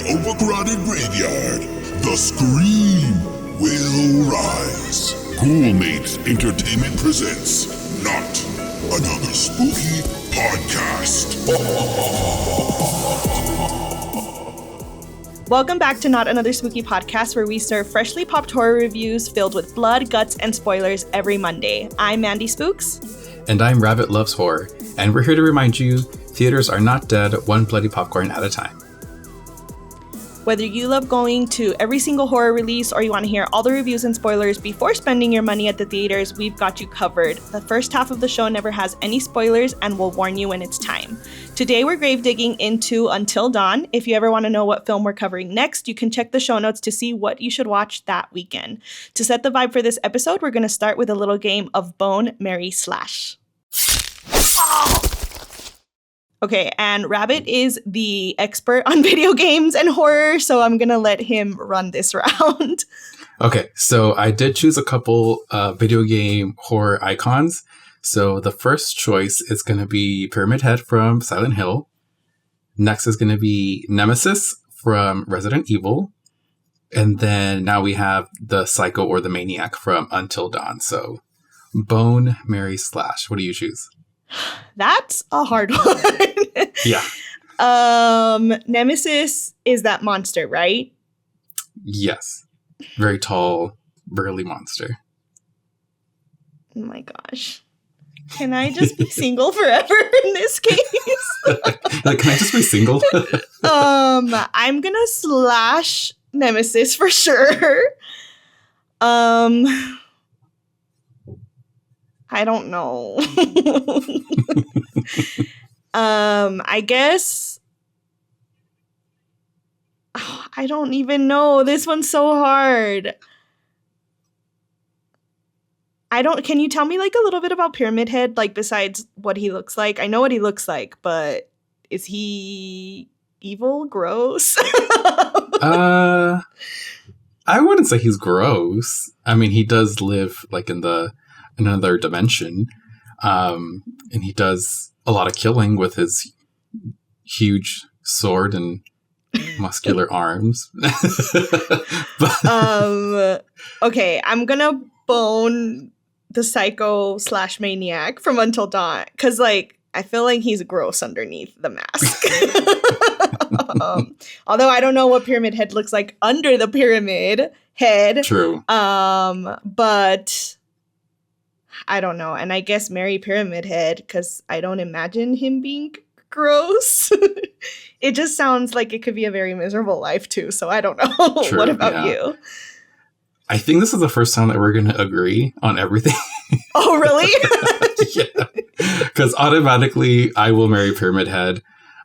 overcrowded graveyard, the scream will rise. Ghoulmates Entertainment presents Not Another Spooky Podcast. Welcome back to Not Another Spooky Podcast, where we serve freshly popped horror reviews filled with blood, guts, and spoilers every Monday. I'm Mandy Spooks. And I'm Rabbit Loves Horror, and we're here to remind you, theaters are not dead, one bloody popcorn at a time. Whether you love going to every single horror release or you want to hear all the reviews and spoilers before spending your money at the theaters, we've got you covered. The first half of the show never has any spoilers and will warn you when it's time. Today we're grave digging into Until Dawn. If you ever want to know what film we're covering next, you can check the show notes to see what you should watch that weekend. To set the vibe for this episode, we're going to start with a little game of Bone, Marry, Slash. Okay, and Rabbit is the expert on video games and horror, so I'm going to let him run this round. Okay, so I did choose a couple video game horror icons. So the first choice is going to be Pyramid Head from Silent Hill. Next is going to be Nemesis from Resident Evil. And then now we have the Psycho or the Maniac from Until Dawn. So Bone, Marry, Slash. What do you choose? That's a hard one. Yeah. Nemesis is that monster, right? Yes. Very tall, burly monster. Oh my gosh. Can I just be single forever in this case? Like, can I just be single? I'm gonna slash Nemesis for sure. I don't know. I guess I don't even know. This one's so hard. Can you tell me like a little bit about Pyramid Head, like besides what he looks like? I know what he looks like, but is he evil, gross? I wouldn't say he's gross. I mean, he does live like in another dimension. And he does a lot of killing with his huge sword and muscular arms. Okay, I'm gonna bone the Psycho / Maniac from Until Dawn, because like I feel like he's gross underneath the mask. Although I don't know what Pyramid Head looks like under the pyramid head. True. But I don't know. And I guess marry Pyramid Head, because I don't imagine him being gross. It just sounds like it could be a very miserable life too. So I don't know. True, what about you? I think this is the first time that we're going to agree on everything. Oh, really? Yeah. Because automatically I will marry Pyramid Head.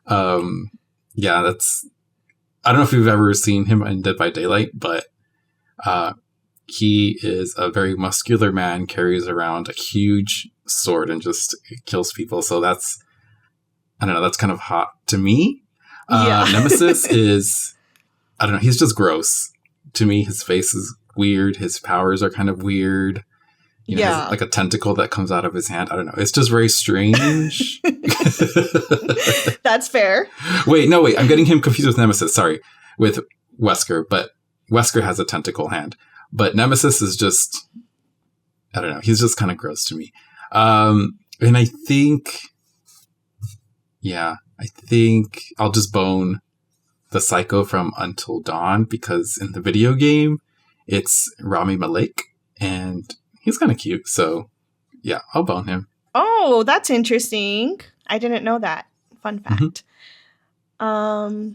Yeah, I don't know if you've ever seen him in Dead by Daylight, but he is a very muscular man, carries around a huge sword and just kills people. So that's kind of hot to me. Yeah. Nemesis is, I don't know, he's just gross. To me, his face is weird. His powers are kind of weird. He has like a tentacle that comes out of his hand. I don't know. It's just very strange. That's fair. Wait. I'm getting him confused with Nemesis. Sorry. With Wesker. But Wesker has a tentacle hand. But Nemesis is just, I don't know. He's just kind of gross to me. And I think I'll just bone the Psycho from Until Dawn, because in the video game, it's Rami Malek, and he's kind of cute. So, yeah, I'll bone him. Oh, that's interesting. I didn't know that. Fun fact. Mm-hmm.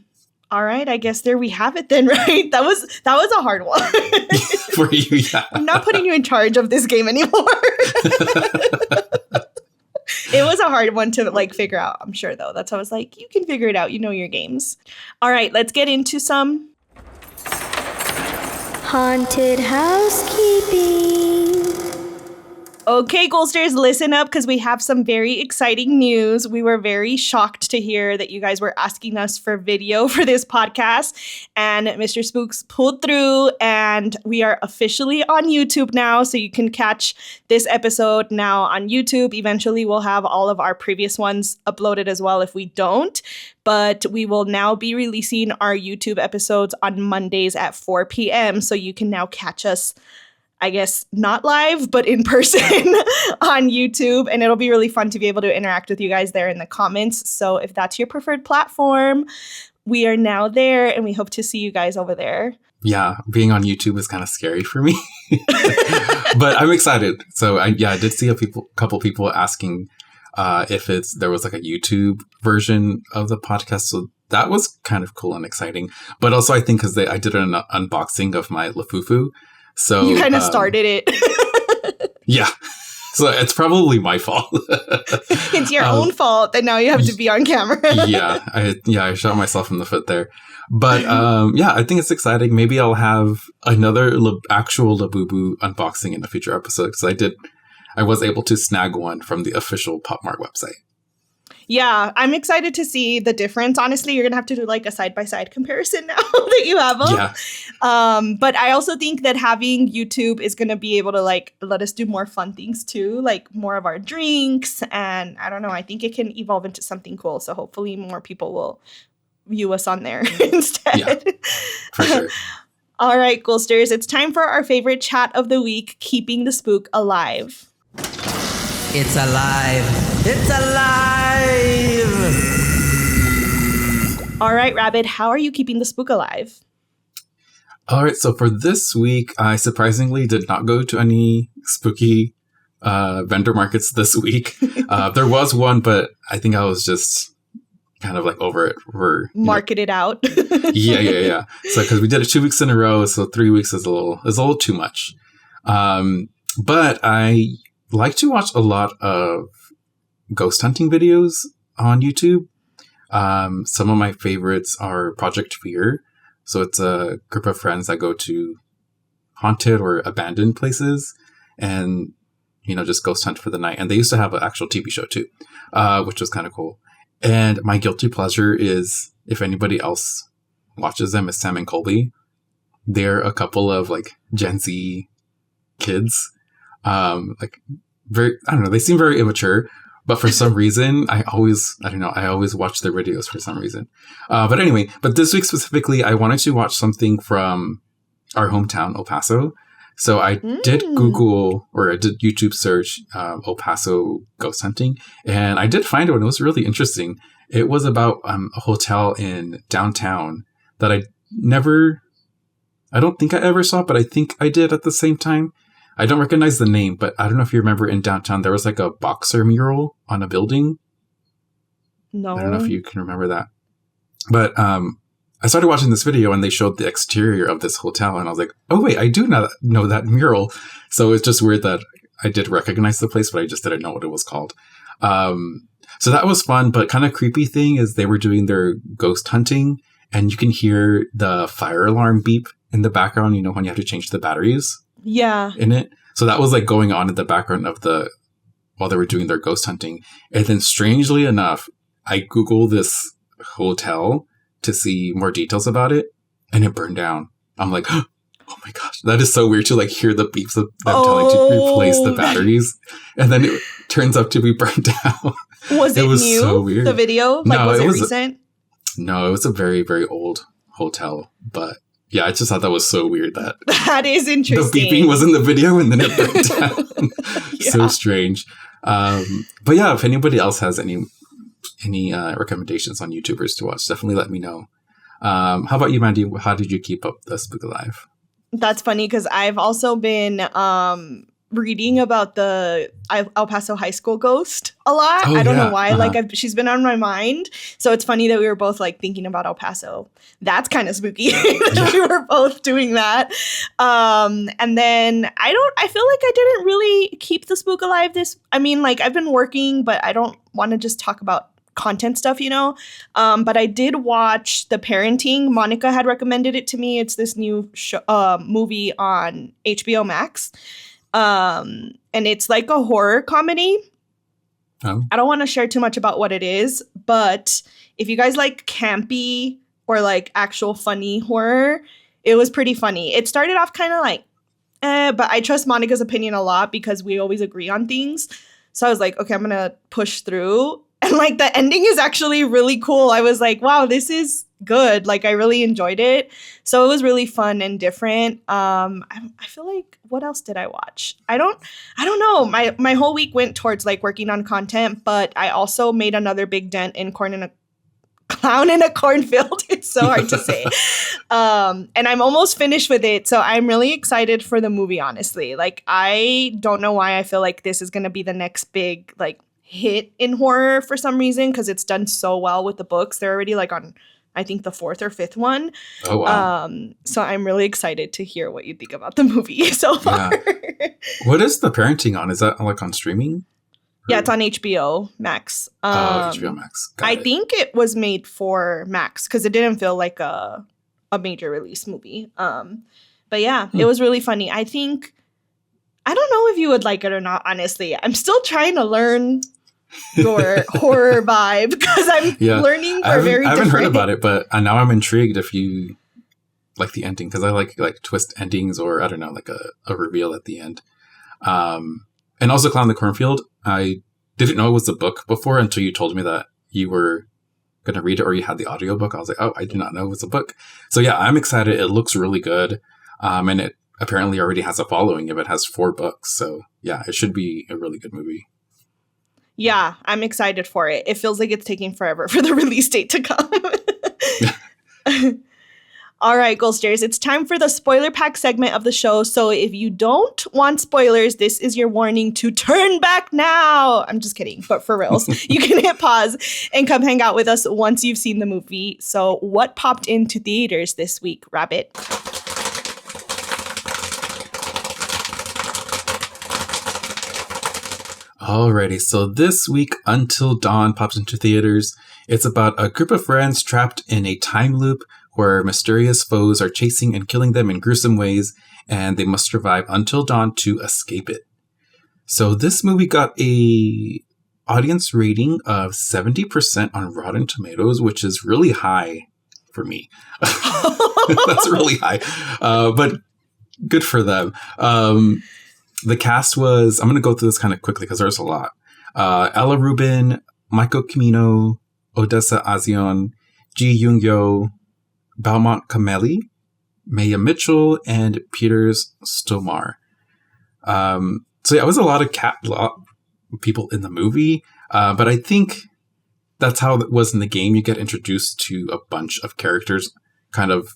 All right, I guess there we have it then, right? That was a hard one. For you, yeah. I'm not putting you in charge of this game anymore. It was a hard one to like figure out, I'm sure, though. That's why I was like, you can figure it out. You know your games. All right, let's get into some haunted housekeeping. Okay, Goldsters, listen up because we have some very exciting news. We were very shocked to hear that you guys were asking us for video for this podcast, and Mr. Spooks pulled through, and we are officially on YouTube now, so you can catch this episode now on YouTube. Eventually, we'll have all of our previous ones uploaded as well if we don't, but we will now be releasing our YouTube episodes on Mondays at 4 p.m., so you can now catch us, I guess, not live, but in person on YouTube. And it'll be really fun to be able to interact with you guys there in the comments. So if that's your preferred platform, we are now there and we hope to see you guys over there. Yeah, being on YouTube is kind of scary for me, but I'm excited. So I did see a couple people asking if there was like a YouTube version of the podcast. So that was kind of cool and exciting. But also I think because I did an unboxing of my Lafufu. So you kind of started it. Yeah. So it's probably my fault. It's your own fault that now you have to be on camera. I shot myself in the foot there. But I think it's exciting. Maybe I'll have another actual Labubu unboxing in a future episode because I was able to snag one from the official PopMart website. Yeah, I'm excited to see the difference. Honestly, you're going to have to do like a side-by-side comparison now that you have them. Yeah. But I also think that having YouTube is going to be able to like let us do more fun things too, like more of our drinks. And I don't know, I think it can evolve into something cool. So hopefully more people will view us on there instead. Yeah, for sure. All right, Ghoulsters, it's time for our favorite chat of the week, Keeping the Spook Alive. It's alive. It's alive. All right, Rabbit, how are you keeping the spook alive? All right, so for this week, I surprisingly did not go to any spooky vendor markets this week. There was one, but I think I was just kind of like over it. Market it out. Yeah. So because we did it 2 weeks in a row, so 3 weeks is a little too much. But I like to watch a lot of ghost hunting videos on YouTube. Some of my favorites are Project Fear. So it's a group of friends that go to haunted or abandoned places and, just ghost hunt for the night. And they used to have an actual TV show too, which was kind of cool. And my guilty pleasure is, if anybody else watches them, is Sam and Colby. They're a couple of like Gen Z kids. They seem very immature, but for some reason, I always watch their videos for some reason. But this week specifically, I wanted to watch something from our hometown, El Paso. So I did Google, or I did YouTube search El Paso ghost hunting, and I did find one. It was really interesting. It was about a hotel in downtown that I don't think I ever saw, but I think I did at the same time. I don't recognize the name, but I don't know if you remember in downtown, there was like a boxer mural on a building. No. I don't know if you can remember that. But I started watching this video and they showed the exterior of this hotel. And I was like, oh, wait, I do know that mural. So it's just weird that I did recognize the place, but I just didn't know what it was called. So that was fun, but kind of creepy thing is they were doing their ghost hunting and you can hear the fire alarm beep in the background, when you have to change the batteries. Yeah. In it. So that was like going on in the background while they were doing their ghost hunting. And then strangely enough, I Googled this hotel to see more details about it and it burned down. I'm like, oh my gosh, that is so weird to like hear the beeps of them telling to replace the batteries. And then it turns out to be burned down. Was it new? So weird. The video? Like, was it recent? No, it was a very, very old hotel, but yeah, I just thought that was so weird that is interesting. The beeping was in the video and then it burned down. Yeah. So strange. But yeah, if anybody else has any recommendations on YouTubers to watch, definitely let me know. How about you, Mandy? How did you keep up the spook alive? That's funny because I've also been reading about the El Paso High School ghost a lot. I don't know why. Uh-huh. Like she's been on my mind. So it's funny that we were both like thinking about El Paso. That's kind of spooky. We were both doing that. And then I feel like I didn't really keep the spook alive I've been working, but I don't want to just talk about content stuff, but I did watch The Parenting. Monica had recommended it to me. It's this new movie on HBO Max. And it's like a horror comedy. Oh. I don't want to share too much about what it is, but if you guys like campy or like actual funny horror, it was pretty funny. It started off kind of like, but I trust Monica's opinion a lot because we always agree on things. So I was like, okay, I'm going to push through. And like the ending is actually really cool. I was like, wow, this is good. Like I really enjoyed it. So it was really fun and different. I feel like, what else did I watch? I don't know. My whole week went towards like working on content, but I also made another big dent in clown in a cornfield. It's so hard to say. And I'm almost finished with it. So I'm really excited for the movie, honestly. Like, I don't know why I feel like this is going to be the next big, like, hit in horror for some reason, because it's done so well with the books. They're already, like, on, I think, the 4th or 5th one. Oh, wow. So I'm really excited to hear what you think about the movie so far. Yeah. What is the parenting on? Is that, like, on streaming? Yeah, it's on HBO Max. HBO Max. I think it was made for Max because it didn't feel like a major release movie. But yeah, it was really funny. I don't know if you would like it or not, honestly. I'm still trying to learn your horror vibe because I'm learning for very different. I haven't heard about it, but now I'm intrigued if you like the ending, because I like twist endings, or I don't know, like a reveal at the end. And also Clown in the Cornfield, I didn't know it was a book before until you told me that you were going to read it or you had the audiobook. I was like, oh, I did not know it was a book. So yeah, I'm excited. It looks really good. And it apparently already has a following if it has 4 books. So yeah, it should be a really good movie. Yeah, I'm excited for it. It feels like it's taking forever for the release date to come. All right, Goldsters, it's time for the spoiler pack segment of the show. So if you don't want spoilers, this is your warning to turn back now. I'm just kidding, but for reals, you can hit pause and come hang out with us once you've seen the movie. So what popped into theaters this week, Rabbit? Alrighty, so this week, Until Dawn pops into theaters. It's about a group of friends trapped in a time loop where mysterious foes are chasing and killing them in gruesome ways, and they must survive until dawn to escape it. So this movie got a audience rating of 70% on Rotten Tomatoes, which is really high for me. That's really high, but good for them. The cast was, I'm going to go through this kind of quickly because there's a lot. Ella Rubin, Michael Cimino, Odessa Azion, Ji Young-yo, Belmont Kameli, Maya Mitchell, and Peters Stomar. So yeah, it was a lot of people in the movie, but I think that's how it was in the game. You get introduced to a bunch of characters kind of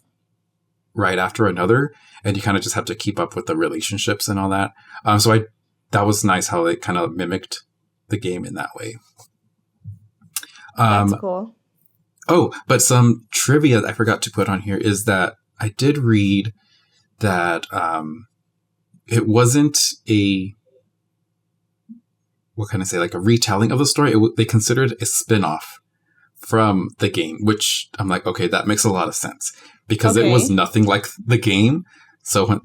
right after another, and you kind of just have to keep up with the relationships and all that. So that was nice how they kind of mimicked the game in that way. That's cool. Oh, but some trivia that I forgot to put on here is that I did read that it wasn't like a retelling of the story. They considered a spin-off from the game, which I'm like, okay, that makes a lot of sense because it was nothing like the game. So when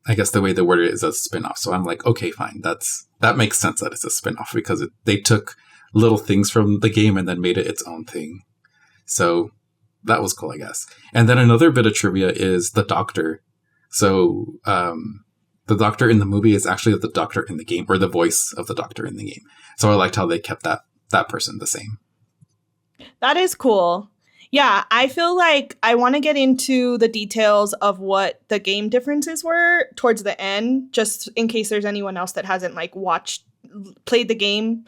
I guess the way they worded it is a spin-off. So I'm like, okay, fine. That makes sense that it's a spin-off because they took little things from the game and then made it its own thing. So that was cool, I guess. And then another bit of trivia is the doctor. So the doctor in the movie is actually the doctor in the game, or the voice of the doctor in the game. So I liked how they kept that person the same. That is cool. Yeah, I feel like I want to get into the details of what the game differences were towards the end, just in case there's anyone else that hasn't played the game.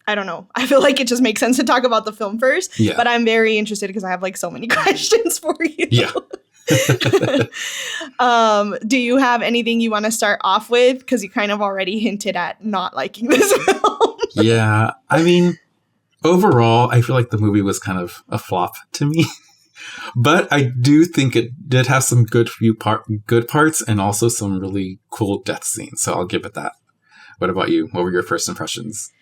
I don't know. I feel like it just makes sense to talk about the film first. Yeah. But I'm very interested because I have so many questions for you. Yeah. Do you have anything you want to start off with? Because you kind of already hinted at not liking this film. Yeah. I mean, overall, I feel like the movie was kind of a flop to me. But I do think it did have some good parts and also some really cool death scenes. So I'll give it that. What about you? What were your first impressions?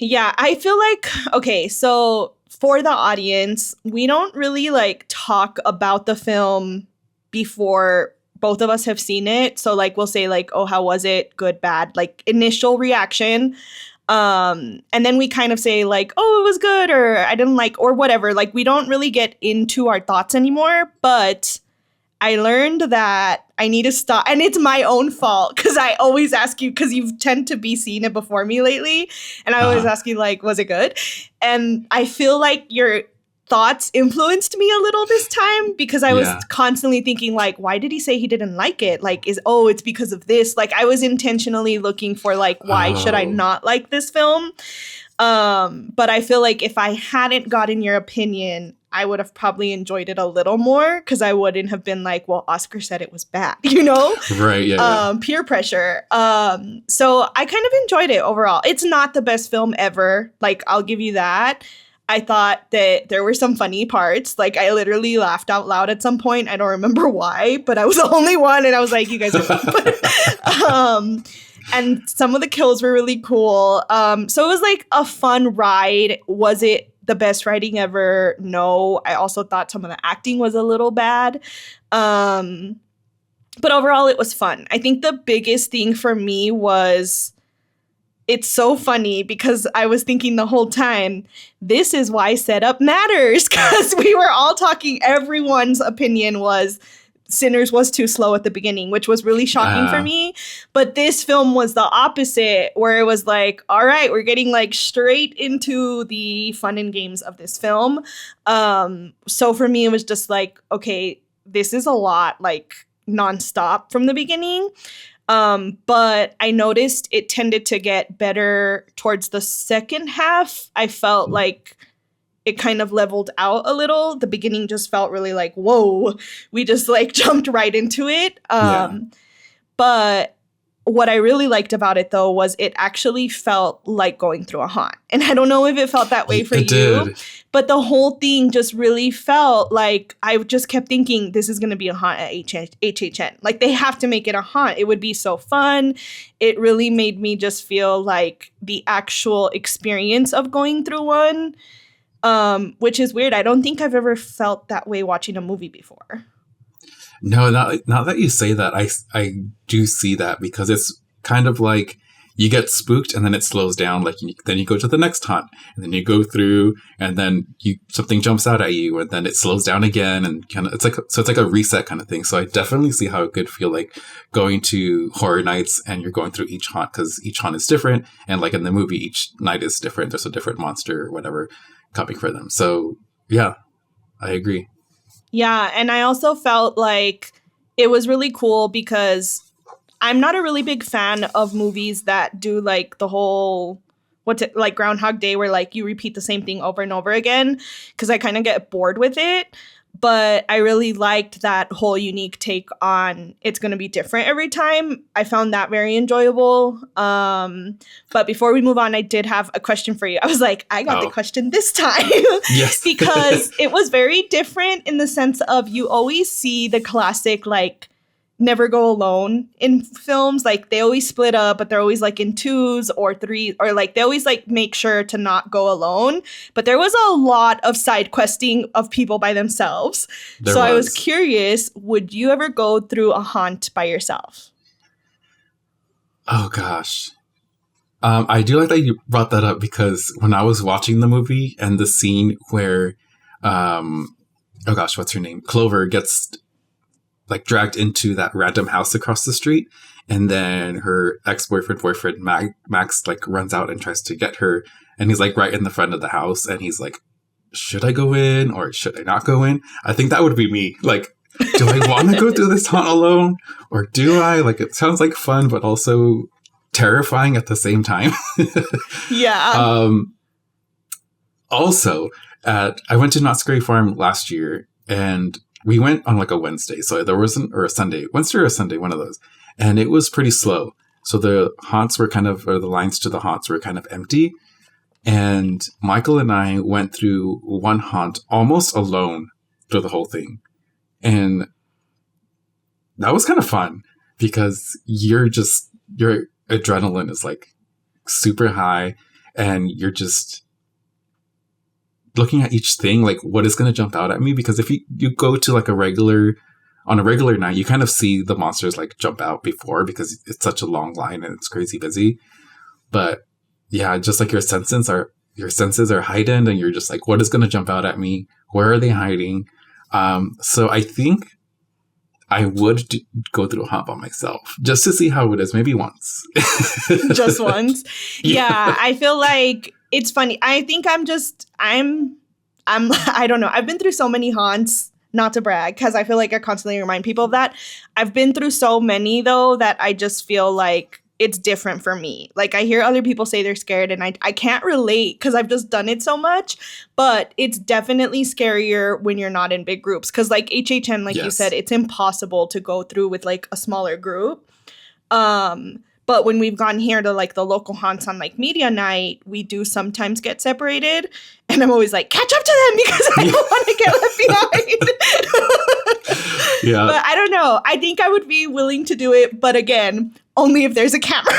Yeah, I feel like, okay, so for the audience, we don't really talk about the film before both of us have seen it. So like we'll say like, oh, how was it? Good, bad, like initial reaction. And then we kind of say like, oh, it was good, or I didn't like, or whatever. Like we don't really get into our thoughts anymore. But I learned that I need to stop, and it's my own fault because I always ask you, because you tend to be seeing it before me lately, and I always ask you like, was it good? And I feel like your thoughts influenced me a little this time, because I was constantly thinking like, why did he say he didn't like it? Like, it's because of this. Like I was intentionally looking for like, why should I not like this film? But I feel like if I hadn't gotten your opinion, I would have probably enjoyed it a little more, because I wouldn't have been like, well, Oscar said it was bad, you know? Right, yeah. Peer pressure. So I kind of enjoyed it overall. It's not the best film ever. Like, I'll give you that. I thought that there were some funny parts. Like, I literally laughed out loud at some point. I don't remember why, but I was the only one, and I was like, you guys are and some of the kills were really cool. So it was like a fun ride. Was it the best writing ever? No. I also thought some of the acting was a little bad. But overall, it was fun. I think the biggest thing for me was, it's so funny because I was thinking the whole time, this is why setup matters, because we were all talking, everyone's opinion was Sinners was too slow at the beginning, which was really shocking for me. But this film was the opposite, where it was like, all right, we're getting like straight into the fun and games of this film. So for me, it was just like, okay, this is a lot, like nonstop from the beginning. But I noticed it tended to get better towards the second half. I felt like it kind of leveled out a little. The beginning just felt really like, whoa, we just like jumped right into it. But what I really liked about it though was it actually felt like going through a haunt. And I don't know if it felt that way for you, but the whole thing just really felt like, I just kept thinking, this is going to be a haunt at HHN. Like they have to make it a haunt. It would be so fun. It really made me just feel like the actual experience of going through one. Which is weird. I don't think I've ever felt that way watching a movie before. No, not that you say that, I do see that, because it's kind of like you get spooked and then it slows down. Like then you go to the next haunt, and then you go through, and then something jumps out at you, and then it slows down again, and kind of it's like a reset kind of thing. So I definitely see how it could feel like going to horror nights and you're going through each haunt, because each haunt is different, and like in the movie, each night is different. There's a different monster or whatever coming for them. So yeah, I agree. Yeah, and I also felt like it was really cool because I'm not a really big fan of movies that do like the whole like Groundhog Day, where like you repeat the same thing over and over again, because I kind of get bored with it. But I really liked that whole unique take on it's going to be different every time. I found that very enjoyable. But before we move on, I did have a question for you. I was like, I got the question this time. Yes. Because it was very different in the sense of, you always see the classic, like, never go alone in films. Like they always split up, but they're always like in 2s or 3s, or like they always like make sure to not go alone. But there was a lot of side questing of people by themselves. I was curious, would you ever go through a haunt by yourself? Oh gosh. I do like that you brought that up, because when I was watching the movie and the scene where oh gosh, what's her name? Clover gets like dragged into that random house across the street, and then her boyfriend Max like runs out and tries to get her, and he's like right in the front of the house, and he's like, should I go in or should I not go in? I think that would be me. Like, do I want to go through this haunt alone, or do I? Like, it sounds like fun but also terrifying at the same time. Yeah. Also, I went to Knott's Scary Farm last year, and we went on like a Wednesday, so there wasn't, or a Sunday, Wednesday or a Sunday, one of those. And it was pretty slow. So the haunts were the lines to the haunts were kind of empty. And Michael and I went through one haunt almost alone through the whole thing. And that was kind of fun, because your adrenaline is like super high, and you're just looking at each thing like, what is going to jump out at me? Because if you go to like a regular on a regular night, you kind of see the monsters like jump out before because it's such a long line and it's crazy busy. But yeah, just like your senses are heightened and you're just like, what is going to jump out at me? Where are they hiding? So I think I would go through a haunt by myself just to see how it is. Maybe once. Just once. Yeah. I feel like it's funny. I think I don't know. I've been through so many haunts, not to brag, because I feel like I constantly remind people of that. I've been through so many though, that I just feel like it's different for me. Like I hear other people say they're scared and I can't relate because I've just done it so much, but it's definitely scarier when you're not in big groups. Cause like HHN, like you said, it's impossible to go through with like a smaller group. But when we've gone here to like the local haunts on like media night, we do sometimes get separated. And I'm always like, catch up to them because I don't want to get left behind. Yeah. But I don't know. I think I would be willing to do it. But again, only if there's a camera.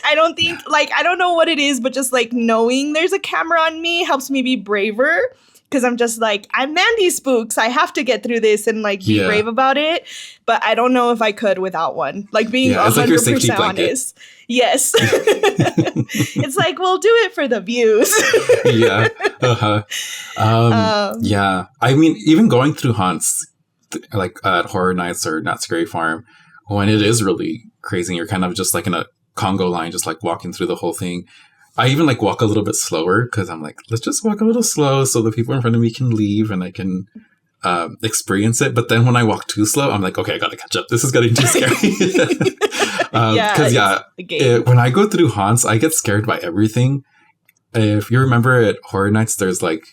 I don't think like, I don't know what it is, but just like knowing there's a camera on me helps me be braver. Because I'm just like, I'm Mandy Spooks. I have to get through this and like be brave about it. But I don't know if I could without one. Like being 100% like honest. Yes. It's like, we'll do it for the views. Yeah. Yeah. I mean, even going through haunts, like at horror nights or Not Scary Farm, when it is really crazy, and you're kind of just like in a Congo line, just like walking through the whole thing. I even like walk a little bit slower because I'm like, let's just walk a little slow so the people in front of me can leave and I can experience it. But then when I walk too slow, I'm like, okay, I got to catch up. This is getting too scary. Because when I go through haunts, I get scared by everything. If you remember at Horror Nights, there's like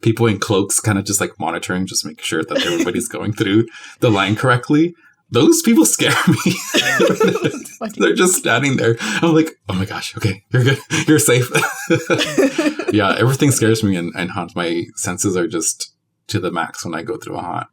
people in cloaks kind of just like monitoring, just make sure that everybody's going through the line correctly. Those people scare me. They're just standing there. I'm like, oh my gosh, okay, you're good. You're safe. Yeah, everything scares me and haunts. My senses are just to the max when I go through a haunt.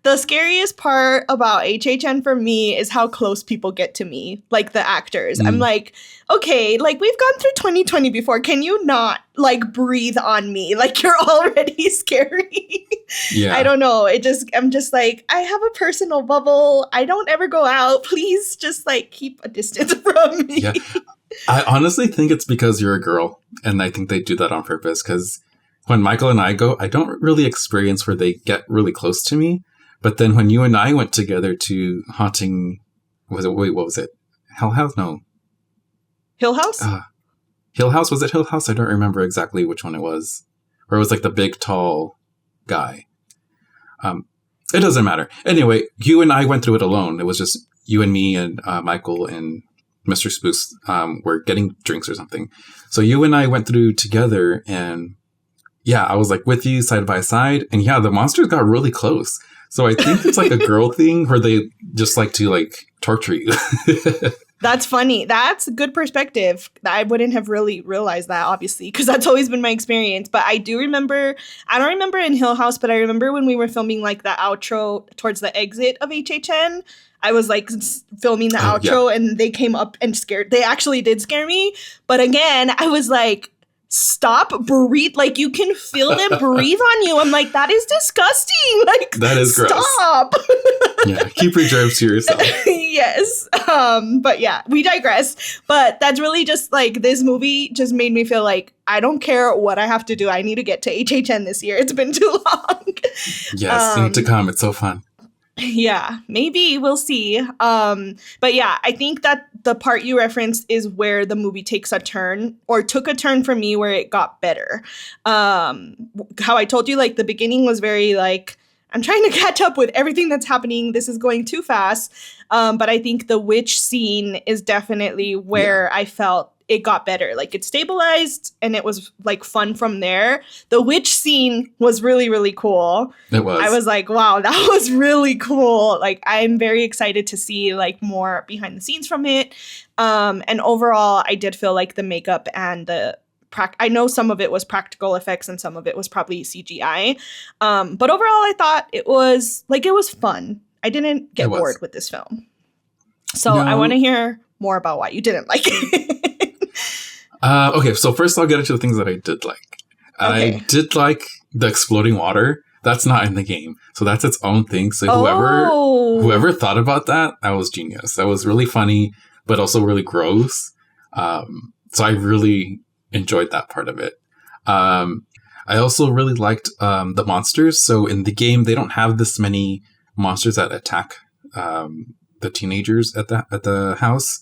The scariest part about HHN for me is how close people get to me, like the actors. I'm like, okay, like we've gone through 2020 before. Can you not like breathe on me? Like you're already scary. Yeah. I don't know. I'm just like, I have a personal bubble. I don't ever go out. Please just like keep a distance from me. Yeah. I honestly think it's because you're a girl. And I think they do that on purpose because when Michael and I go, I don't really experience where they get really close to me. But then when you and I went together to haunting, what was it? Hell House? No. Hill House? Hill House? Was it Hill House? I don't remember exactly which one it was. Or it was like the big, tall guy. It doesn't matter. Anyway, you and I went through it alone. It was just you and me and Michael and Mr. Spooks were getting drinks or something. So you and I went through together and yeah, I was like with you side by side. And yeah, the monsters got really close. So I think it's like a girl thing where they just like to like torture you. That's funny. That's a good perspective. I wouldn't have really realized that, obviously, because that's always been my experience. But I do remember, I don't remember in Hill House, but I remember when we were filming like the outro towards the exit of HHN, I was like filming the outro and they came up and scared. They actually did scare me. But again, I was like, stop, breathe. Like you can feel them breathe on you. I'm like, that is disgusting. Like that is stop. Gross. Yeah, keep your germs to yourself. Yes. But yeah, we digress. But that's really just like this movie just made me feel like I don't care what I have to do. I need to get to HHN this year. It's been too long. Yes, you need to come. It's so fun. Yeah, maybe we'll see. But yeah, I think that the part you referenced is where the movie takes a turn or took a turn for me where it got better. How I told you, like the beginning was very like, I'm trying to catch up with everything that's happening. This is going too fast. But I think the witch scene is definitely where I felt it got better. Like it stabilized and it was like fun from there. The witch scene was really, really cool. It was. I was like, wow, that was really cool. Like I'm very excited to see like more behind the scenes from it. And overall, I did feel like the makeup and the I know some of it was practical effects and some of it was probably CGI. But overall, I thought it was fun. I didn't get bored with this film. So I want to hear more about why you didn't like it. Okay, so first I'll get into the things that I did like. Okay. I did like the exploding water. That's not in the game. So that's its own thing. So whoever thought about that was genius. That was really funny, but also really gross. So I really enjoyed that part of it. I also really liked the monsters. So in the game, they don't have this many monsters that attack the teenagers at the house.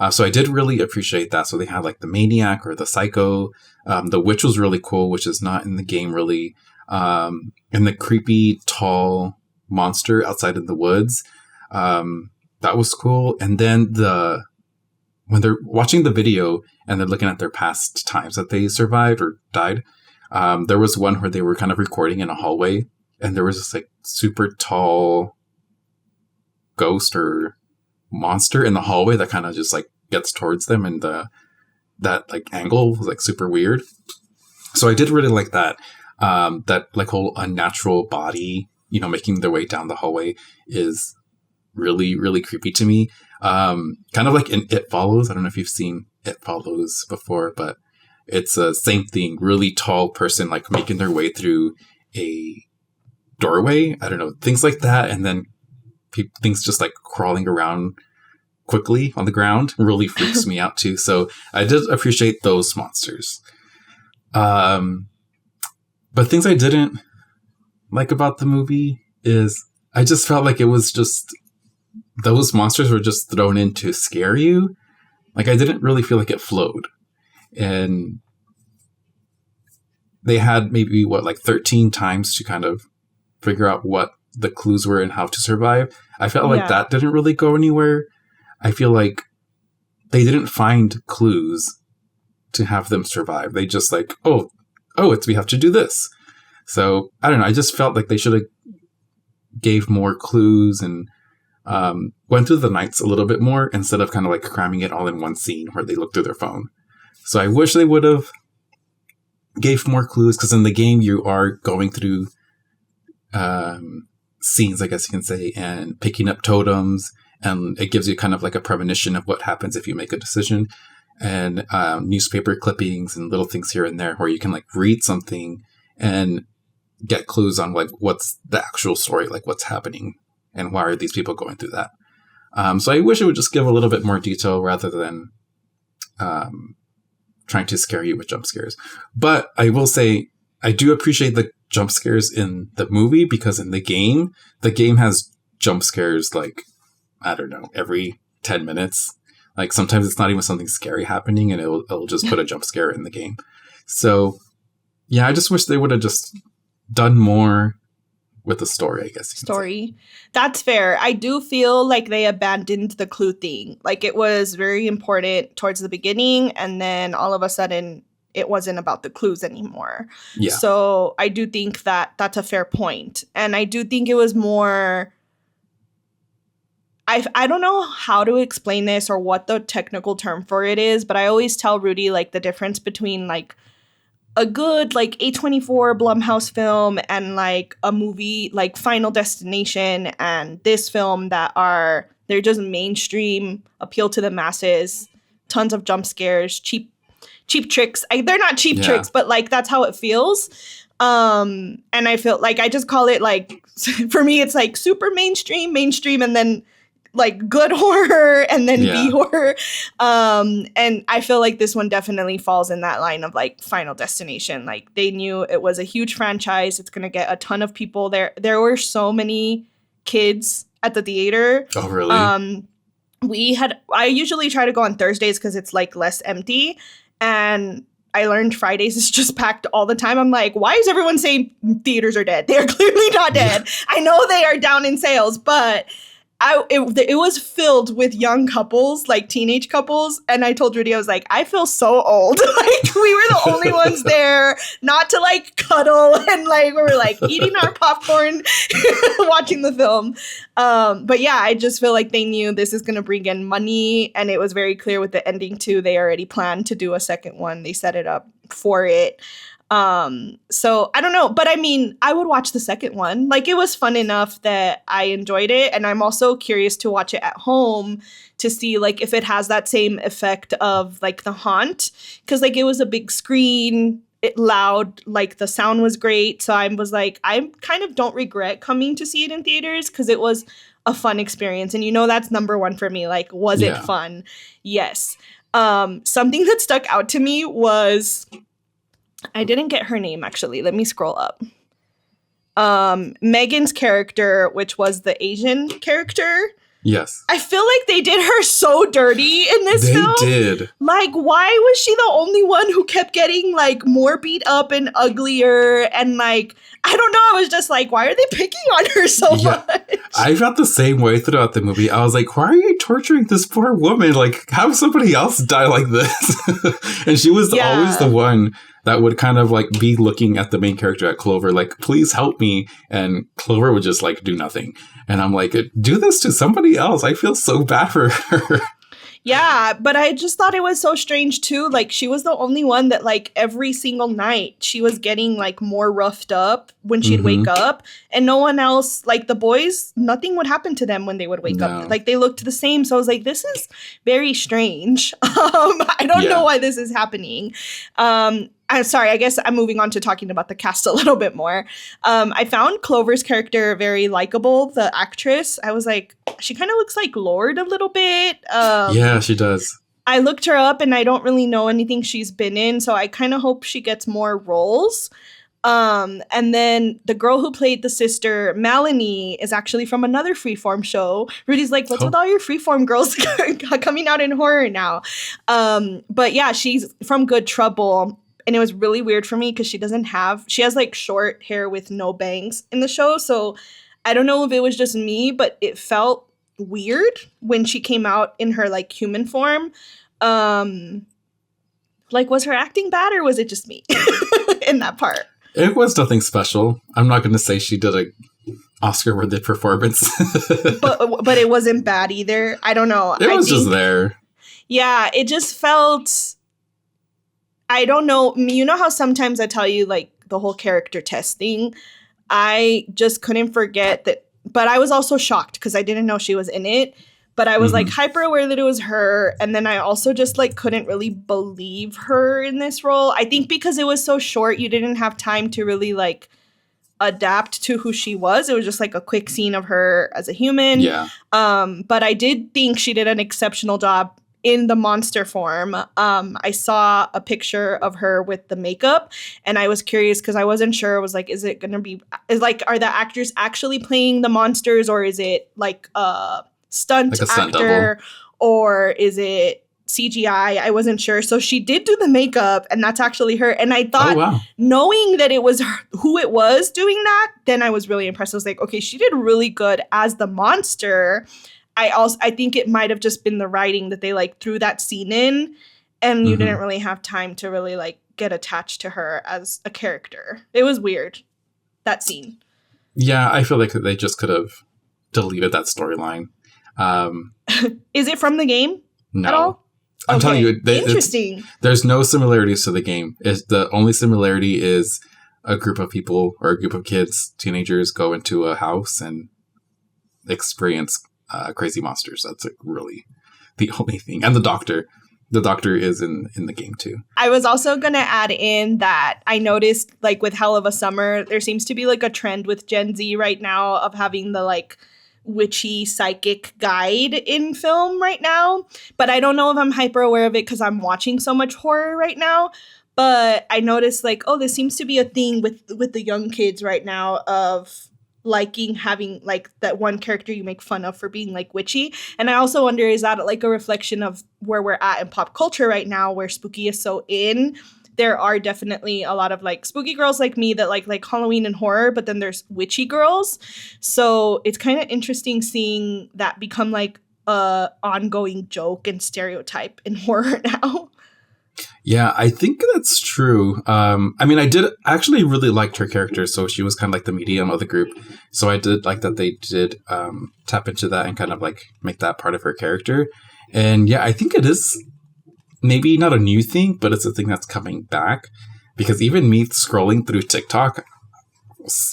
So I did really appreciate that. So they had like the maniac or the psycho. The witch was really cool, which is not in the game really. And the creepy tall monster outside in the woods. That was cool. And then when they're watching the video and they're looking at their past times that they survived or died, there was one where they were kind of recording in a hallway and there was this like super tall ghost or monster in the hallway that kind of just like gets towards them, and that like angle was like super weird. So I did really like that. That like whole unnatural body, making their way down the hallway is really, really creepy to me. Kind of like in It Follows. I don't know if you've seen It Follows before, but it's the same thing. Really tall person like making their way through a doorway. I don't know, things like that, and then things just like crawling around quickly on the ground really freaks me out too. So I did appreciate those monsters. But things I didn't like about the movie is I just felt like it was just those monsters were just thrown in to scare you. Like I didn't really feel like it flowed. And they had maybe 13 times to kind of figure out what the clues were and how to survive. I felt like that didn't really go anywhere. I feel like they didn't find clues to have them survive. They just like, we have to do this. So I don't know. I just felt like they should have gave more clues and went through the nights a little bit more instead of kind of like cramming it all in one scene where they look through their phone. So I wish they would have gave more clues, because in the game you are going through scenes, I guess you can say, and picking up totems, and it gives you kind of like a premonition of what happens if you make a decision, and newspaper clippings and little things here and there where you can like read something and get clues on like what's the actual story, like what's happening and why are these people going through that. So I wish it would just give a little bit more detail rather than trying to scare you with jump scares. But I will say I do appreciate the jump scares in the movie, because in the game has jump scares like, I don't know, every 10 minutes. Like sometimes it's not even something scary happening and it'll just put a jump scare in the game. So yeah, I just wish they would have just done more with the story, I guess. That's fair. I do feel like they abandoned the clue thing. Like it was very important towards the beginning, and then all of a sudden it wasn't about the clues anymore. Yeah. So I do think that that's a fair point. And I do think it was more... I don't know how to explain this or what the technical term for it is, but I always tell Rudy like the difference between like a good like A24 Blumhouse film and like a movie like Final Destination and this film they're just mainstream, appeal to the masses, tons of jump scares, cheap tricks. They're not cheap tricks, but like that's how it feels. And I feel like I just call it like, for me, it's like super mainstream, and then like good horror and then B horror. And I feel like this one definitely falls in that line of like Final Destination. Like they knew it was a huge franchise. It's going to get a ton of people there. There were so many kids at the theater. Oh, really? I usually try to go on Thursdays because it's like less empty. And I learned Fridays is just packed all the time. I'm like, why is everyone saying theaters are dead? They are clearly not dead. I know they are down in sales, but it was filled with young couples, like teenage couples. And I told Rudy, I was like, I feel so old. Like we were the only ones there not to like cuddle, and like we were like eating our popcorn, watching the film. But yeah, I just feel like they knew this is going to bring in money. And it was very clear with the ending too. They already planned to do a second one. They set it up for it. So I don't know, but I mean, I would watch the second one. Like it was fun enough that I enjoyed it. And I'm also curious to watch it at home to see like if it has that same effect of like The Haunt. 'Cause like it was a big screen. loud, like the sound was great. So I was like, I kind of don't regret coming to see it in theaters because it was a fun experience. And that's number one for me. Like, was it fun? Yes. Something that stuck out to me was, I didn't get her name actually. Let me scroll up. Megan's character, which was the Asian character. Yes. I feel like they did her so dirty in this film. They did. Like, why was she the only one who kept getting, like, more beat up and uglier? And, like, I don't know. I was just like, why are they picking on her so much? I felt the same way throughout the movie. I was like, why are you torturing this poor woman? Like, have somebody else die like this. And she was always the one that would kind of, like, be looking at the main character, at Clover, like, please help me. And Clover would just, like, do nothing. And I'm like, do this to somebody else. I feel so bad for her. Yeah, but I just thought it was so strange, too. Like, she was the only one that, like, every single night she was getting, like, more roughed up when she'd wake up. And no one else, like, the boys, nothing would happen to them when they would wake up. Like, they looked the same. So I was like, this is very strange. I don't know why this is happening. I'm sorry, I guess I'm moving on to talking about the cast a little bit more. I found Clover's character very likable, the actress. I was like, she kind of looks like Lorde a little bit. Yeah, she does. I looked her up and I don't really know anything she's been in, so I kind of hope she gets more roles. And then the girl who played the sister, Melanie, is actually from another Freeform show. Rudy's like, what's with all your Freeform girls coming out in horror now? But yeah, she's from Good Trouble. And it was really weird for me because she has like short hair with no bangs in the show. So I don't know if it was just me, but it felt weird when she came out in her like human form. Like, was her acting bad or was it just me in that part? It was nothing special. I'm not going to say she did a Oscar-worthy performance. but it wasn't bad either. I don't know. It was just there. Yeah, it just felt... I don't know. You know how sometimes I tell you, like, the whole character test thing? I just couldn't forget that. But I was also shocked because I didn't know she was in it. But I was, like, hyper aware that it was her. And then I also just, like, couldn't really believe her in this role. I think because it was so short, you didn't have time to really, like, adapt to who she was. It was just, like, a quick scene of her as a human. Yeah. But I did think she did an exceptional job in the monster form. I saw a picture of her with the makeup and I was curious because I wasn't sure. I was like, are the actors actually playing the monsters or is it like a stunt actor double? Or is it CGI? I wasn't sure. So she did do the makeup and that's actually her. And I thought knowing that it was her, who it was doing that, then I was really impressed. I was like, okay, she did really good as the monster. I think it might have just been the writing that they like threw that scene in and you didn't really have time to really like get attached to her as a character. It was weird, that scene. Yeah, I feel like they just could have deleted that storyline. Is it from the game at all? I'm telling you, interesting. There's no similarities to the game. The only similarity is a group of people or a group of kids, teenagers, go into a house and experience crazy monsters. That's like really the only thing. And the doctor is in the game too. I was also going to add in that I noticed like with Hell of a Summer, there seems to be like a trend with Gen Z right now of having the like witchy psychic guide in film right now. But I don't know if I'm hyper aware of it because I'm watching so much horror right now. But I noticed like, oh, this seems to be a thing with the young kids right now of liking having like that one character you make fun of for being like witchy. And I also wonder, is that like a reflection of where we're at in pop culture right now where spooky is so in? There are definitely a lot of like spooky girls like me that like Halloween and horror, but then there's witchy girls. So it's kind of interesting seeing that become like a ongoing joke and stereotype in horror now. Yeah, I think that's true. I mean, I did actually really liked her character, so she was kind of like the medium of the group. So I did like that they did tap into that and kind of like make that part of her character. And yeah, I think it is maybe not a new thing, but it's a thing that's coming back. Because even me scrolling through TikTok,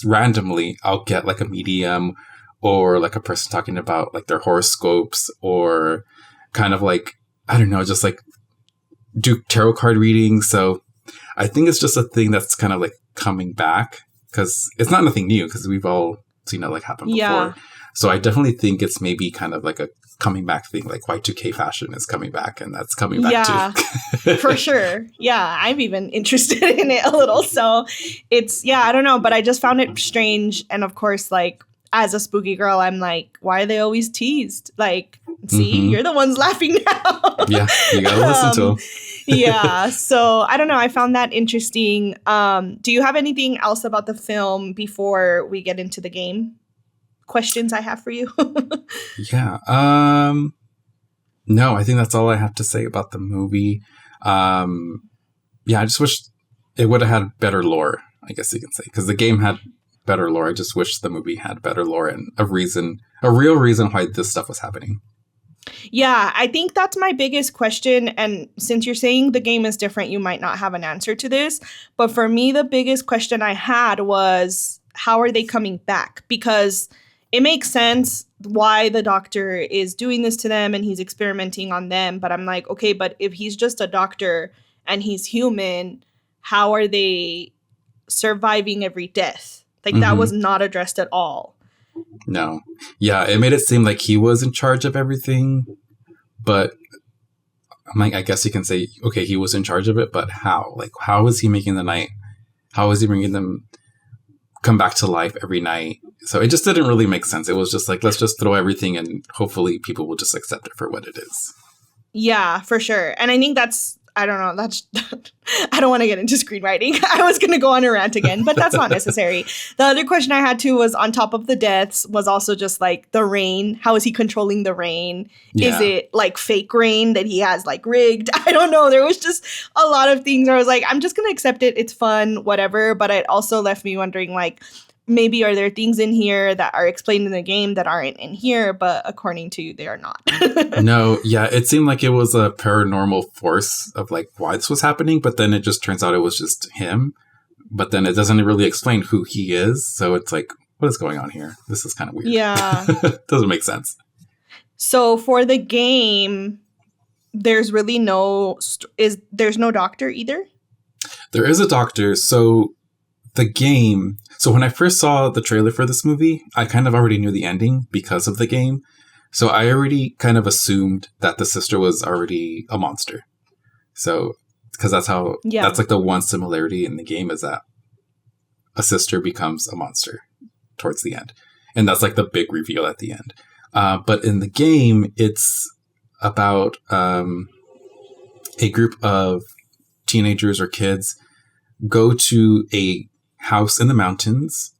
randomly, I'll get like a medium or like a person talking about like their horoscopes or kind of like, I don't know, just like do tarot card readings. So I think it's just a thing that's kind of like coming back because it's not nothing new because we've all seen it like happen before. Yeah. So I definitely think it's maybe kind of like a coming back thing, like Y2K fashion is coming back and that's coming back too. For sure. Yeah, I'm even interested in it a little. So it's, I don't know, but I just found it strange. And of course, like as a spooky girl, I'm like, why are they always teased? Like, see, you're the ones laughing now. Yeah, you gotta listen to them. Yeah, so I don't know. I found that interesting. Do you have anything else about the film before we get into the game? Questions I have for you. Yeah. No, I think that's all I have to say about the movie. I just wish it would have had better lore, I guess you can say, because the game had better lore. I just wish the movie had better lore and a real reason why this stuff was happening. Yeah, I think that's my biggest question. And since you're saying the game is different, you might not have an answer to this. But for me, the biggest question I had was, how are they coming back? Because it makes sense why the doctor is doing this to them and he's experimenting on them. But I'm like, okay, but if he's just a doctor and he's human, how are they surviving every death? Like that was not addressed at all. No. Yeah, it made it seem like he was in charge of everything. But I'm like, I guess you can say, okay, he was in charge of it, but how? Like, how was he making the night? How was he bringing them come back to life every night? So it just didn't really make sense. It was just like, let's just throw everything and hopefully people will just accept it for what it is. Yeah, for sure. And I think that's, I don't know, that's, I don't want to get into screenwriting. I was going to go on a rant again, but that's not necessary. The other question I had too was on top of the deaths was also just like the rain. How is he controlling the rain? Yeah. Is it like fake rain that he has like rigged? I don't know. There was just a lot of things where I was like, I'm just going to accept it. It's fun, whatever. But it also left me wondering like, maybe are there things in here that are explained in the game that aren't in here, but according to you, they are not. No, yeah, it seemed like it was a paranormal force of like why this was happening, but then it just turns out it was just him. But then it doesn't really explain who he is. So it's like, what is going on here? This is kind of weird. Yeah. Doesn't make sense. So for the game, there's really there's no doctor either? There is a doctor. So the game, so when I first saw the trailer for this movie, I kind of already knew the ending because of the game. So I already kind of assumed that the sister was already a monster. So, because that's like the one similarity in the game is that a sister becomes a monster towards the end. And that's like the big reveal at the end. But in the game, it's about a group of teenagers or kids go to a house in the mountains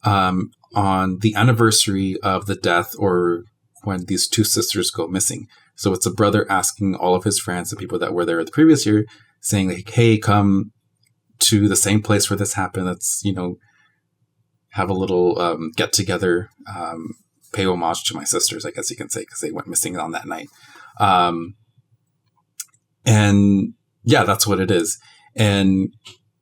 on the anniversary of the death or when these two sisters go missing. So it's a brother asking all of his friends, the people that were there the previous year, saying like, hey, come to the same place where this happened. Let's, have a little get together, pay homage to my sisters, I guess you can say, because they went missing on that night. And yeah, that's what it is. And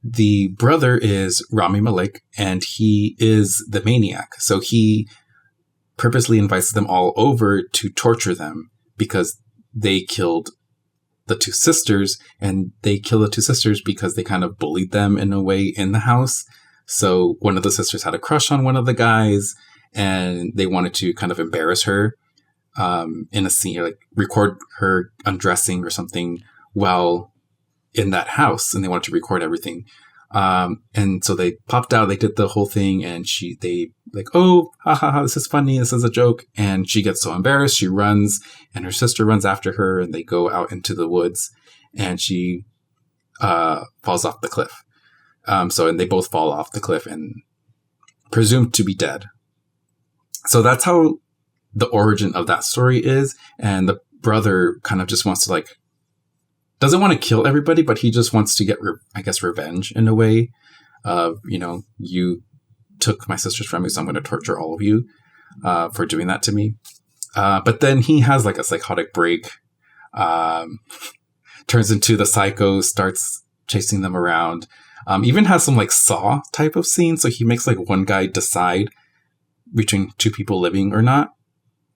the brother is Rami Malek, and he is the maniac. So he purposely invites them all over to torture them because they killed the two sisters, and they kill the two sisters because they kind of bullied them in a way in the house. So one of the sisters had a crush on one of the guys, and they wanted to kind of embarrass her in a scene, like record her undressing or something while in that house, and they wanted to record everything. And so they popped out, they did the whole thing, and they like, oh, ha ha ha, this is funny, this is a joke. And she gets so embarrassed, she runs, and her sister runs after her, and they go out into the woods, and she falls off the cliff. And they both fall off the cliff and presumed to be dead. So that's how the origin of that story is. And the brother kind of just wants to doesn't want to kill everybody, but he just wants to get, revenge in a way of, you took my sisters from me, so I'm going to torture all of you for doing that to me. But then he has like a psychotic break, turns into the psycho, starts chasing them around, even has some like Saw type of scene. So he makes like one guy decide between two people living or not.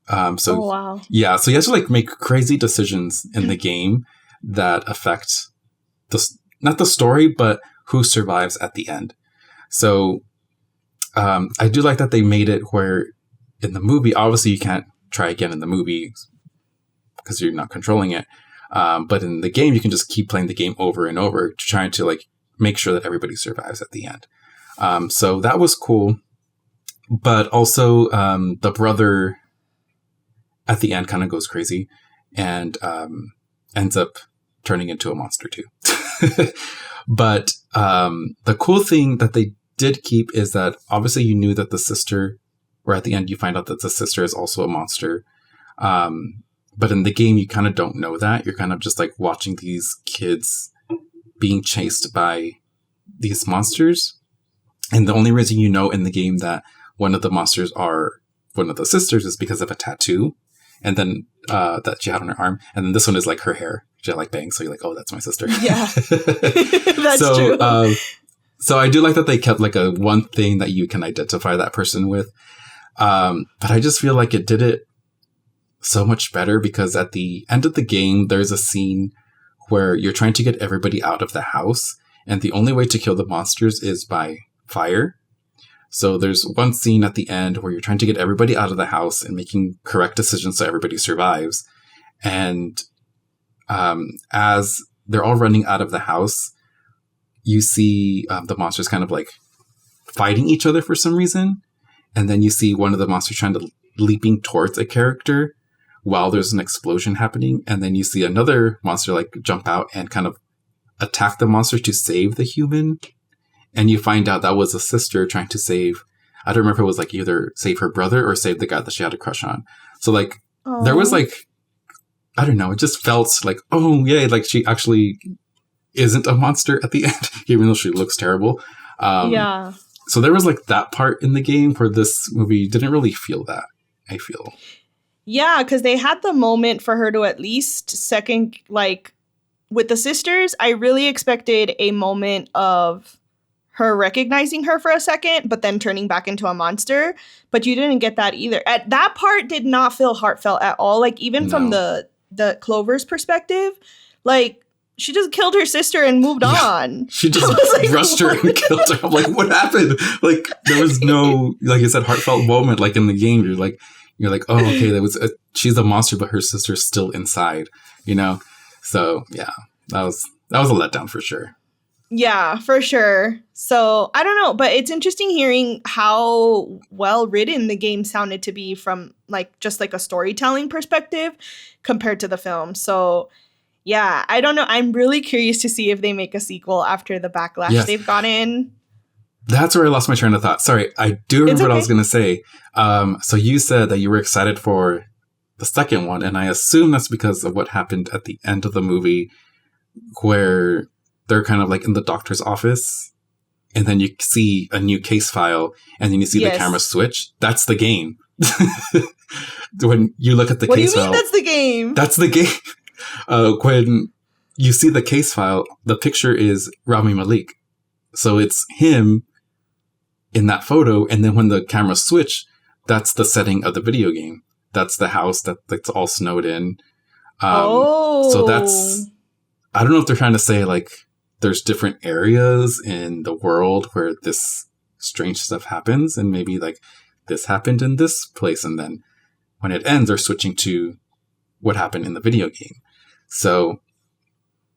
Oh, wow. Yeah. So he has to like make crazy decisions in the game that affect not the story, but who survives at the end. So I do like that they made it where in the movie, obviously you can't try again in the movie because you're not controlling it. But in the game, you can just keep playing the game over and over, trying to like make sure that everybody survives at the end. So that was cool. But also the brother at the end kind of goes crazy and ends up turning into a monster too. But the cool thing that they did keep is that obviously you knew that the sister, or at the end you find out that the sister is also a monster. But in the game, you kind of don't know that. You're kind of just like watching these kids being chased by these monsters. And the only reason you know in the game that one of the monsters are one of the sisters is because of a tattoo. And then that she had on her arm. And then this one is like her hair. She had like bangs. So you're like, oh, that's my sister. Yeah. That's true. So I do like that they kept like a one thing that you can identify that person with. But I just feel like it did it so much better because at the end of the game, there's a scene where you're trying to get everybody out of the house. And the only way to kill the monsters is by fire. So there's one scene at the end where you're trying to get everybody out of the house and making correct decisions so everybody survives. And as they're all running out of the house, you see the monsters kind of like fighting each other for some reason. And then you see one of the monsters trying to leaping towards a character while there's an explosion happening. And then you see another monster like jump out and kind of attack the monster to save the human. And you find out that was a sister trying to save, I don't remember if it was like either save her brother or save the guy that she had a crush on. So like there was like, I don't know, it just felt like, oh yeah, like she actually isn't a monster at the end, even though she looks terrible. Yeah. So there was like that part in the game where this movie didn't really feel that, I feel. Yeah, because they had the moment for her to at least second, like with the sisters, I really expected a moment of her recognizing her for a second, but then turning back into a monster. But you didn't get that either. That part did not feel heartfelt at all. Like even from the Clover's perspective, like she just killed her sister and moved on. She just like, rushed her and killed her. I'm like, what happened? Like there was no, like I said, heartfelt moment. Like in the game, you're like, oh, okay, she's a monster, but her sister's still inside, you know? So yeah, that was a letdown for sure. Yeah, for sure. So I don't know, but it's interesting hearing how well written the game sounded to be from like just like a storytelling perspective compared to the film. So yeah, I don't know. I'm really curious to see if they make a sequel after the backlash they've gotten. That's where I lost my train of thought. Sorry, I do remember what I was going to say. So you said that you were excited for the second one, and I assume that's because of what happened at the end of the movie where they're kind of like in the doctor's office, and then you see a new case file, and then you see the camera switch. That's the game. When you look at the case file. What do you mean that's the game? That's the game. When you see the case file, the picture is Rami Malek. So it's him in that photo, and then when the camera switch, that's the setting of the video game. That's the house that's all snowed in. So that's, I don't know if they're trying to say like there's different areas in the world where this strange stuff happens, and maybe like this happened in this place, and then when it ends, they're switching to what happened in the video game. So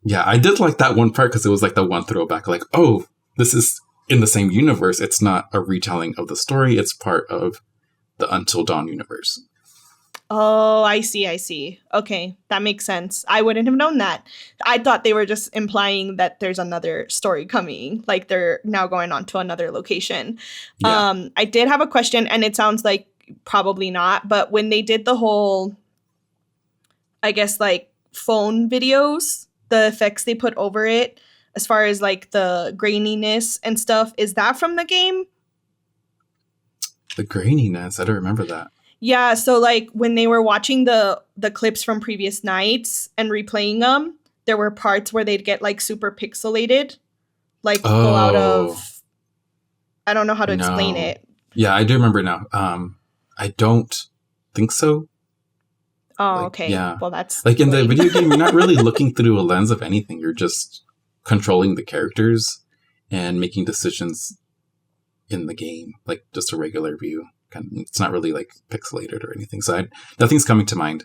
yeah, I did like that one part because it was like the one throwback, like, oh, this is in the same universe. It's not a retelling of the story. It's part of the Until Dawn universe. Oh, I see. Okay, that makes sense. I wouldn't have known that. I thought they were just implying that there's another story coming, like they're now going on to another location. Yeah. I did have a question, and it sounds like probably not, but when they did the whole, I guess, like phone videos, the effects they put over it, as far as like the graininess and stuff, is that from the game? The graininess? I don't remember that. Yeah, so like when they were watching the clips from previous nights and replaying them, there were parts where they'd get like super pixelated, like go out of, I don't know how to explain it. Yeah, I do remember now. I don't think so. Oh, like, okay. Yeah. Well, that's like in the video game, you're not really looking through a lens of anything. You're just controlling the characters and making decisions in the game, like just a regular view. It's not really like pixelated or anything. So nothing's coming to mind.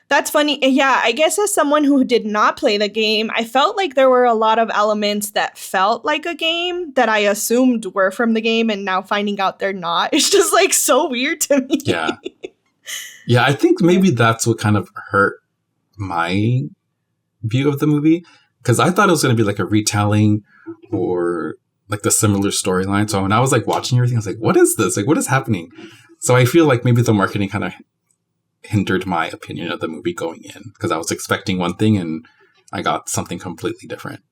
That's funny. Yeah, I guess as someone who did not play the game, I felt like there were a lot of elements that felt like a game that I assumed were from the game, and now finding out they're not. It's just like so weird to me. Yeah. Yeah, I think maybe that's what kind of hurt my view of the movie, because I thought it was going to be like a retelling or like the similar storyline. So when I was like watching everything, I was like, what is this? Like, what is happening? So I feel like maybe the marketing kind of hindered my opinion of the movie going in, because I was expecting one thing and I got something completely different.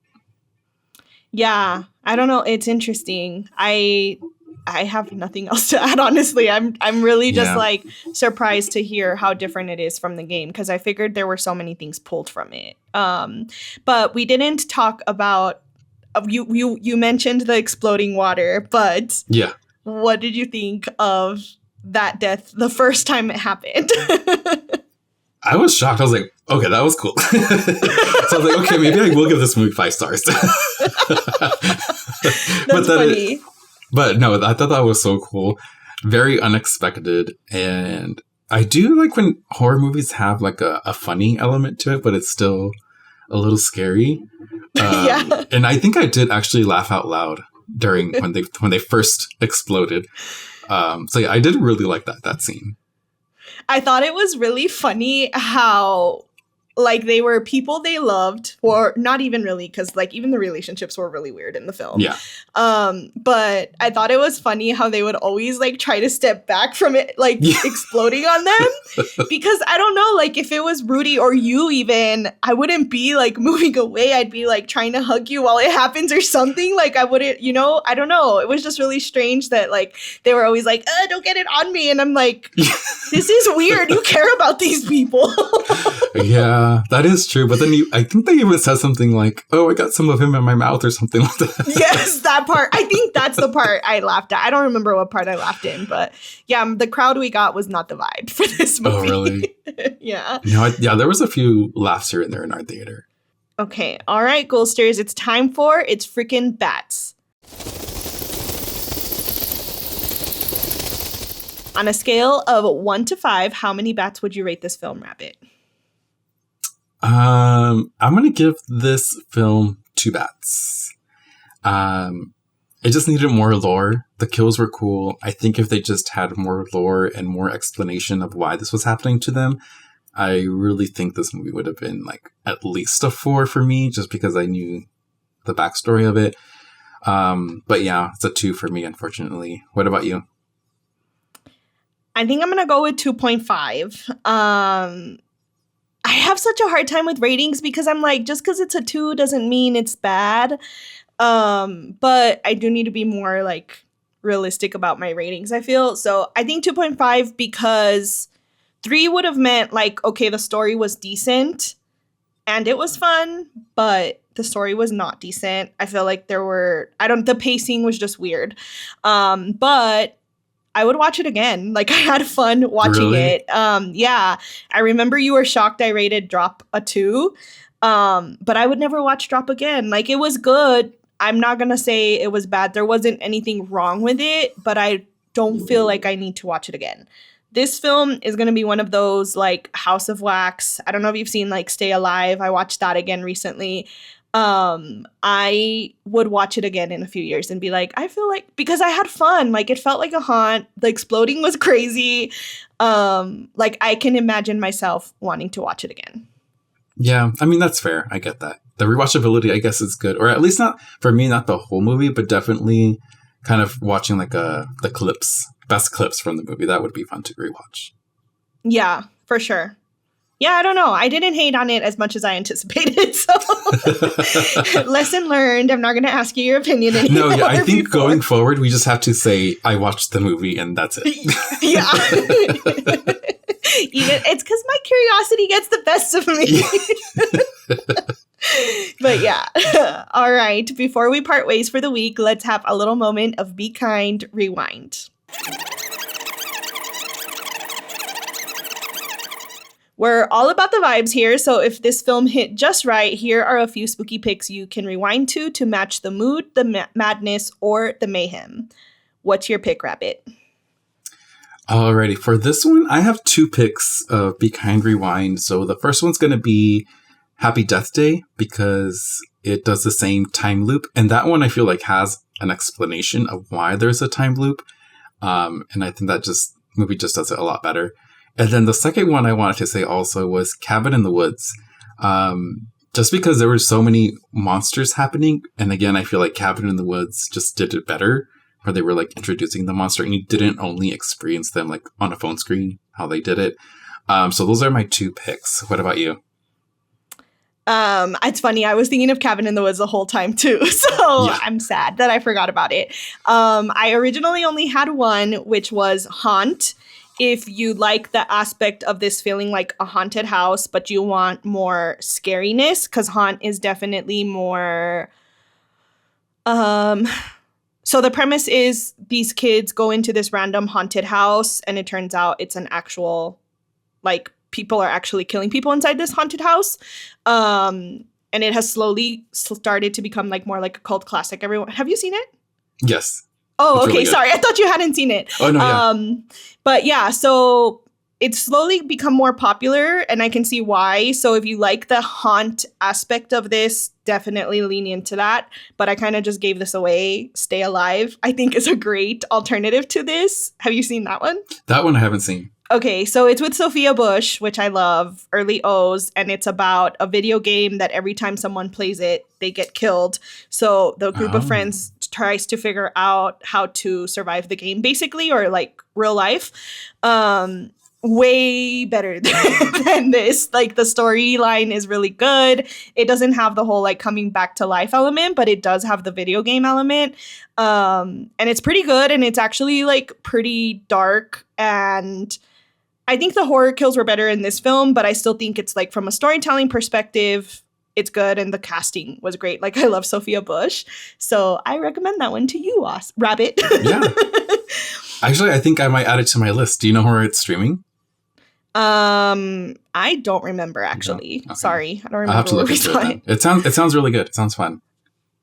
Yeah, I don't know. It's interesting. I have nothing else to add, honestly. I'm really just like surprised to hear how different it is from the game, because I figured there were so many things pulled from it. But we didn't talk about you mentioned the exploding water, but what did you think of that death the first time it happened? I was shocked. I was like, okay, that was cool. So I was like, okay, maybe I will give this movie 5 stars. That's funny. But no, I thought that was so cool. Very unexpected. And I do like when horror movies have like a funny element to it, but it's still a little scary. And I think I did actually laugh out loud during when they first exploded. So yeah, I did really like that scene. I thought it was really funny how like they were people they loved, or not even really, because like even the relationships were really weird in the film. Yeah. But I thought it was funny how they would always like try to step back from it, like exploding on them. Because I don't know, like if it was Rudy or you even, I wouldn't be like moving away. I'd be like trying to hug you while it happens or something. Like I wouldn't, I don't know. It was just really strange that like they were always like, don't get it on me. And I'm like, this is weird. You care about these people. Yeah. That is true. But then I think they even said something like, oh, I got some of him in my mouth or something like that. Yes, that part. I think that's the part I laughed at. I don't remember what part I laughed in, but yeah, the crowd we got was not the vibe for this movie. Oh, really? Yeah. There was a few laughs here and there in our theater. Okay. All right, Goldsters. It's time for It's Freaking Bats. On a scale of 1 to 5, how many bats would you rate this film, Rabbit? I'm going to give this film 2 bats. It just needed more lore. The kills were cool. I think if they just had more lore and more explanation of why this was happening to them, I really think this movie would have been like at least a 4 for me, just because I knew the backstory of it. But yeah, it's a 2 for me, unfortunately. What about you? I think I'm going to go with 2.5. I have such a hard time with ratings because I'm like, just because it's a 2 doesn't mean it's bad. But I do need to be more like realistic about my ratings, I feel. So I think 2.5 because 3 would have meant like, okay, the story was decent and it was fun, but the story was not decent. I feel like the pacing was just weird. But I would watch it again. Like I had fun watching it. Yeah. I remember you were shocked I rated Drop a 2. But I would never watch Drop again. Like it was good. I'm not going to say it was bad. There wasn't anything wrong with it, but I don't feel like I need to watch it again. This film is going to be one of those like House of Wax. I don't know if you've seen like Stay Alive. I watched that again recently. I would watch it again in a few years and be like, I feel like, because I had fun, like it felt like a haunt, the exploding was crazy. Like I can imagine myself wanting to watch it again. Yeah, I mean, that's fair. I get that. The rewatchability, I guess, is good. Or at least not, for me, not the whole movie, but definitely kind of watching like the clips, best clips from the movie. That would be fun to rewatch. Yeah, for sure. Yeah, I don't know. I didn't hate on it as much as I anticipated. So lesson learned. I'm not going to ask you your opinion anymore. No, yeah, I think going forward, we just have to say, I watched the movie and that's it. Yeah. It's because my curiosity gets the best of me. But yeah. All right. Before we part ways for the week, let's have a little moment of Be Kind Rewind. We're all about the vibes here, so if this film hit just right, here are a few spooky picks you can rewind to match the mood, the madness, or the mayhem. What's your pick, Rabbit? Alrighty, for this one, I have 2 picks of Be Kind Rewind. So the first one's going to be Happy Death Day, because it does the same time loop. And that one I feel like has an explanation of why there's a time loop. And I think that movie just does it a lot better. And then the second one I wanted to say also was Cabin in the Woods. Just because there were so many monsters happening. And again, I feel like Cabin in the Woods just did it better, where they were like introducing the monster and you didn't only experience them like on a phone screen, how they did it. So those are my 2 picks. What about you? It's funny. I was thinking of Cabin in the Woods the whole time too. So yeah. I'm sad that I forgot about it. I originally only had one, which was Haunt. If you like the aspect of this feeling like a haunted house, but you want more scariness, because Haunt is definitely more... So the premise is these kids go into this random haunted house, and it turns out it's an actual, like, people are actually killing people inside this haunted house. And it has slowly started to become like more like a cult classic. Everyone, have you seen it? Yes. Oh, it's okay. Really sorry. I thought you hadn't seen it. Oh, no, yeah. But yeah, so it's slowly become more popular, and I can see why. So if you like the haunt aspect of this, definitely lean into that. But I kind of just gave this away. Stay Alive, I think, is a great alternative to this. Have you seen that one? That one I haven't seen. Okay, so it's with Sophia Bush, which I love, early O's, and it's about a video game that every time someone plays it, they get killed. So the group of friends tries to figure out how to survive the game, basically, or like real life. Way better than this. Like, the storyline is really good. It doesn't have the whole like coming back to life element, but it does have the video game element. And it's pretty good, and it's actually like pretty dark, and I think the horror kills were better in this film, but I still think it's like from a storytelling perspective, it's good, and the casting was great. Like, I love Sophia Bush, so I recommend that one to you, Rabbit. Yeah. Actually, I think I might add it to my list. Do you know where it's streaming? I don't remember, actually. No? Okay. Sorry, I don't remember. I'll have to look into it. It sounds really good. It sounds fun.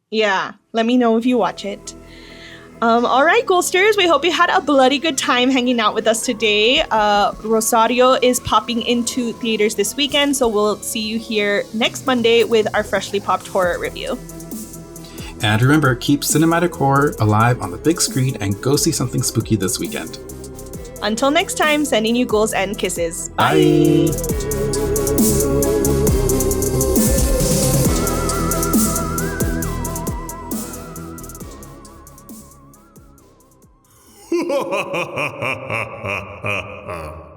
Yeah, let me know if you watch it. All right, Ghosters, we hope you had a bloody good time hanging out with us today. Rosario is popping into theaters this weekend, so we'll see you here next Monday with our freshly popped horror review. And remember, keep cinematic horror alive on the big screen and go see something spooky this weekend. Until next time, sending you ghouls and kisses. Bye. Ha ha ha ha ha ha ha.